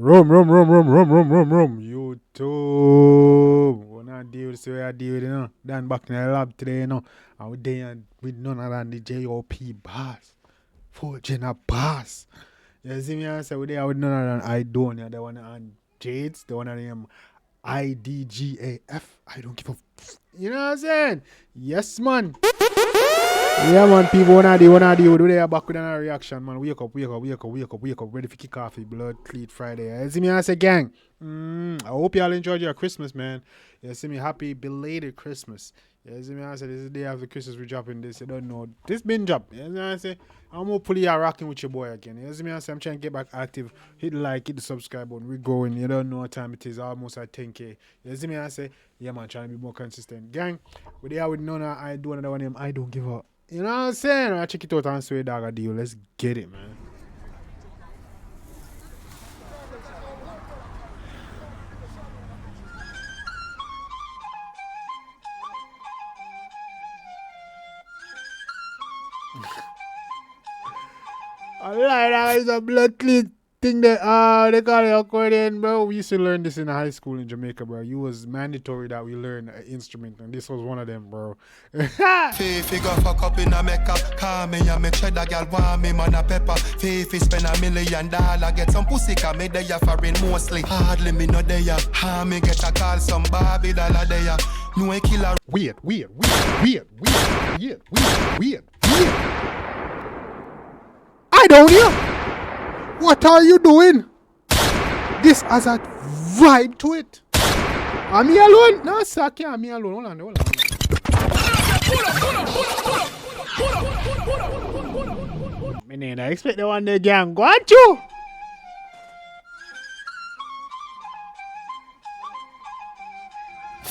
Rum. YouTube. Wanna deal with the way I deal with it, you know. Dan back in the lab today, you know. And we there with none other than the J.O.P. Bass. Full Jenna Bass. You see me, I say we there with none other than Aidonia, the one and Jayds, the one that name IDGAF. I don't give a you know what I'm saying? Yes, man. Yeah, man, people wanna do. We there back with another reaction, man. Wake up. Ready for kick off the Blood Cleat Friday. You see me, I say, gang. I hope y'all enjoyed your Christmas, man. You see me, happy belated Christmas. You see me, I say, this is the day after Christmas we're dropping this. You don't know. This been dropped. You see me, I say, I'm hopefully y'all rocking with your boy again. You see me, I say, I'm trying to get back active. Hit the like, hit the subscribe button. We're growing. You don't know what time it is. Almost at 10K. You see me, I say, yeah, man, trying to be more consistent. Gang, we there with none. I do another one name. I don't give up. You know what I'm saying? I check it out and swear dog a deal. Let's get it, man. Alright, that is a blood clean thing that they call it accordion, bro. We used to learn this in high school in Jamaica, bro. It was mandatory that we learn an instrument, and this was one of them, bro. Fifi go fuck up in a Mecca. Call me and me cheddar gal want me man a pepper. Fifi spend $1 million, get some pussy cause me there foreign mostly. Hardly me no there. Ha me get a call some Barbie dollar there. No a killer. Weird. Aidonia, what are you doing? This has a vibe to it. Am me alone? No, sir, can't me alone. Hold on. I expect the one day gang go at you.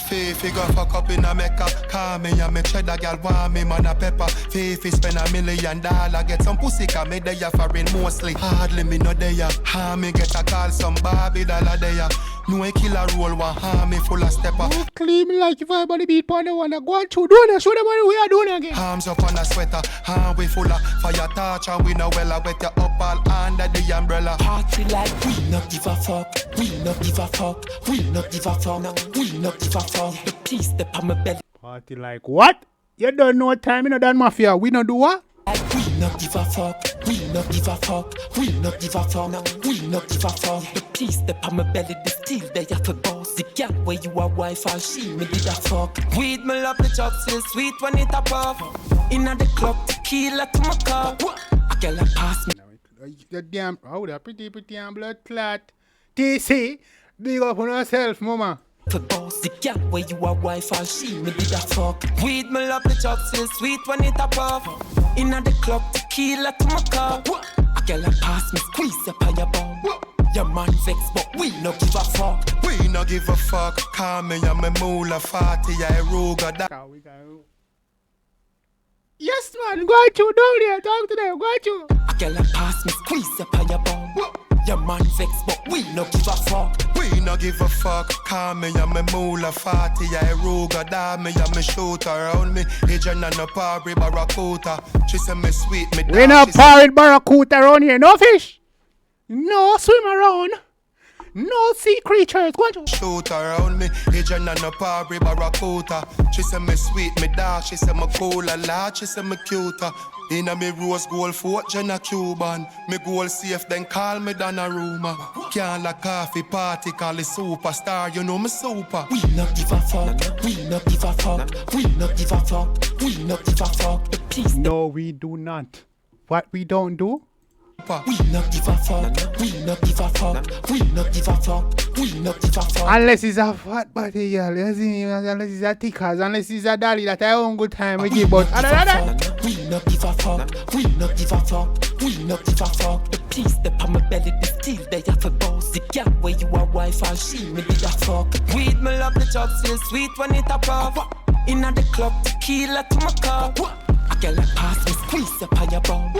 Fifi go fuck up in a Mecca. Call me and me cheddar gal want me man a pepper. Fifi spend $1 million, get some pussy cause me there foreign mostly. Hardly me no there. Ha me get a call some Barbie dollar there. No a killer roll one ha me full of stepper. Oh, clean me like if everybody beat on the one that go on to doing it. Show them what we are doing again. Arms up on a sweater, hand we full of fire torch and we no well wet you up all under the umbrella. Party like we not give a fuck. We not give a fuck. We not give a fuck. We not give a fuck. The peace step on my belly. Party like what? You don't know what time you know that mafia. We not do what? Like we not give a fuck. We not give a fuck. We not give a fuck. We not give a fuck. The peace step on my belly. The steel they have to boss. The cat where you are wife and she me did a fuck. Weed me love the chop still sweet when it a puff. Inna the club tequila to my cup. A girl a pass me. The damn, oh, that pretty and blood clot. TC, big up on yourself, mama. For boss, the cat where you are wife and she me did a fuck. Weed me love the chop still sweet when it a puff. Inna the club tequila to my cup. A girl a pass me squeeze up on your bum. Your man vex but we no give a fuck. We no give a fuck. Call me and me moolah 40 I ruga that. Yes, man, go at you down there. Talk to them, go at you. A girl a pass me squeeze up on your bum. Your man vex but we no give a fuck. We no give a fuck. Call me and me moolah 40 I ruga that me and me shoot around me. Agent and no parry barracuda. She say me sweet me. We no parry barracuda around here. No fish. No swim around. No sea creatures. Go on. Shoot around me. Agent and no parry barracuda. She say me sweet me dark. She say me cool a lot. She say me cuter. Inna me rose gold fort, Jenna Cuban. Me gold safe, then call me Donnarumma. Can't like coffee party, call it superstar. You know me super. We not give a fuck. We not give a fuck. We not give a fuck. We not give a fuck. The peace. No, we do not. What we don't do? We not give a fuck. We not give a fuck. We not give a fuck. We not give a fuck. Unless it's a fat body, girl. Unless it's a thickers. Unless it's a dolly that I own good time we give. But we not give a fuck. We not give a fuck. We not give a fuck. The peace step on my belly. The steel they have to boss. The cat where you are wife and she me did a fuck. Weed me love the chop still sweet when it a puff. Inna the club tequila to my cup. A girl a pass me squeeze up on your bum.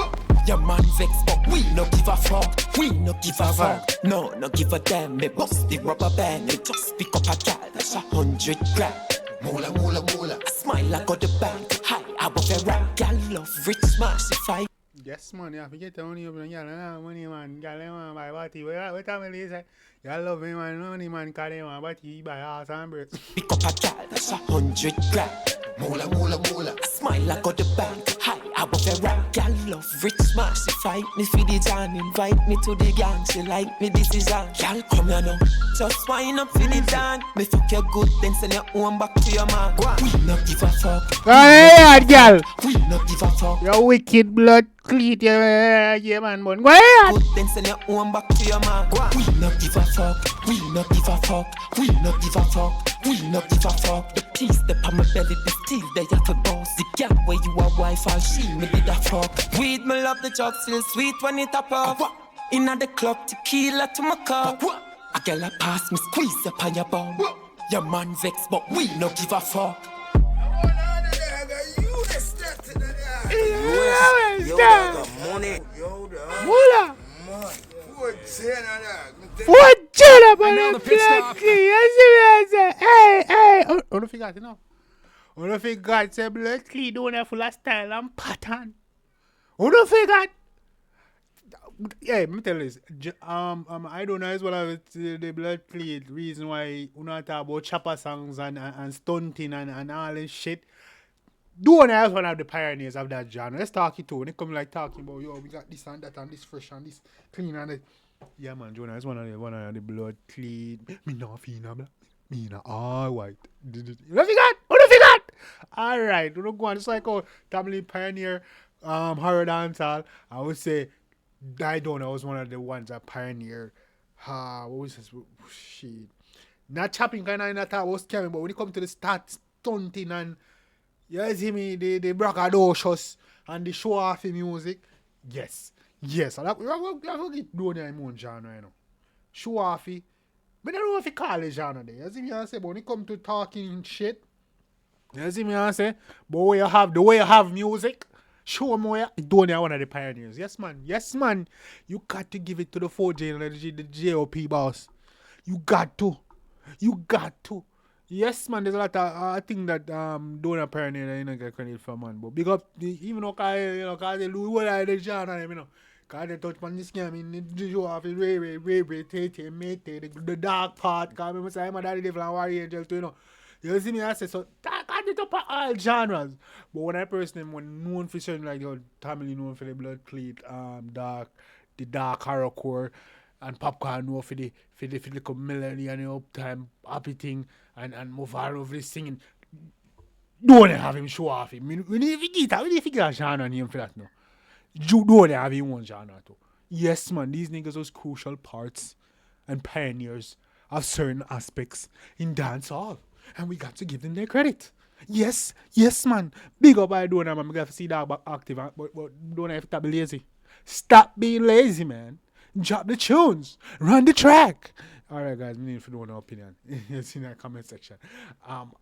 Your man vex but we no give a fuck. We no give a fuck. No give a damn. Me bust the rubber band. Me just pick up a gal. That's 100 grand. Moolah. I smile I got the bank. Hi, I was a rap. Gal love rich smash if I Yes, man, you have to get the money up and get money, man. Get man buy body. What time it is? You love him, man. Money, man, carry him, but he buy house and bricks. Pick up a gal, that's 100 grand. Moolah, moolah, moolah. Smile, I got the bank. Hi, I was a rap. Gal love rich smash. She fight me for the John. Invite me to the gang. She like me decision. Gal come here now. Just wind up for the Dan. Me fuck your good, then send your own back to your man. We not give a fuck. Hey, girl. We not give a fuck. You wicked blood cleat, yeah, man, man. Go ahead. Good, then send your own back to your man. We not give a fuck. We not give a fuck. We not give a fuck. We not give a fuck. The piece that on my belly, the steel they have a boss. The girl where you are wife and she me did a fuck. Weed me love the drug still sweet when it up off. Inna the club tequila to my cup. A girl a pass me squeeze up on your bum. Your man vex but we no give a fuck. Money. Moolah. What channel about the Hey. Oh, don't forget, you know. Oh, don't forget, say blood clean, don't have full of style and pattern. Oh, don't forget. Yeah, let me tell you this. I don't know as well as the blood clean reason why you not talk about chopper songs and stunting and all this shit. Dona is one of the pioneers of that genre. Let's talk it too. When it come like talking about, yo, we got this and that and this fresh and this clean and that. Yeah, man, Jonah is one of the blood clean. Me not fina black. Me not all white. You don't forget? Alright, we don't go on. Just like our family pioneer horror dancehall. I would say Aidonia was one of the ones that pioneered. What was this? Shit. Not chopping kind of in that was scamming, but when it come to the start stunting and you see me, the braggadocious and the show off music, yes. So that we get doing in my own genre, you know. Show offy. But I don't know if you call it genre there. You see me I say, but when it come to talking shit, you see me I say, but the way you have music, show me where you don't one of the pioneers. Yes man. You got to give it to the 4J and the JOP boss. You got to. Yes, man, there's a lot of things that don't apparently you know get credit for, man. But big up even though cause they lose what I the genre, you know. Cause they touch on this game in the show off is Ray, Tate, Mate, the dark part, cause I say my daddy devil and warrior angel too, you know. You see me I say so that got it up all genres. But when I personally when known for certain like the family known for the blood cleat, the dark horrorcore and popcorn know for the little melody and the uptime happy thing and move all over the singing. Don't have him show off him. We need to get a genre on him for that now. You don't have him one genre too. Yes man, these niggas was crucial parts and pioneers of certain aspects in dancehall. And we got to give them their credit. Yes man. Big up Aidonia, man. We got to see that back active, but don't have to be lazy. Stop being lazy, man. Drop the tunes. Run the track. Alright guys, we need to know an opinion. It's in the comment section. Out.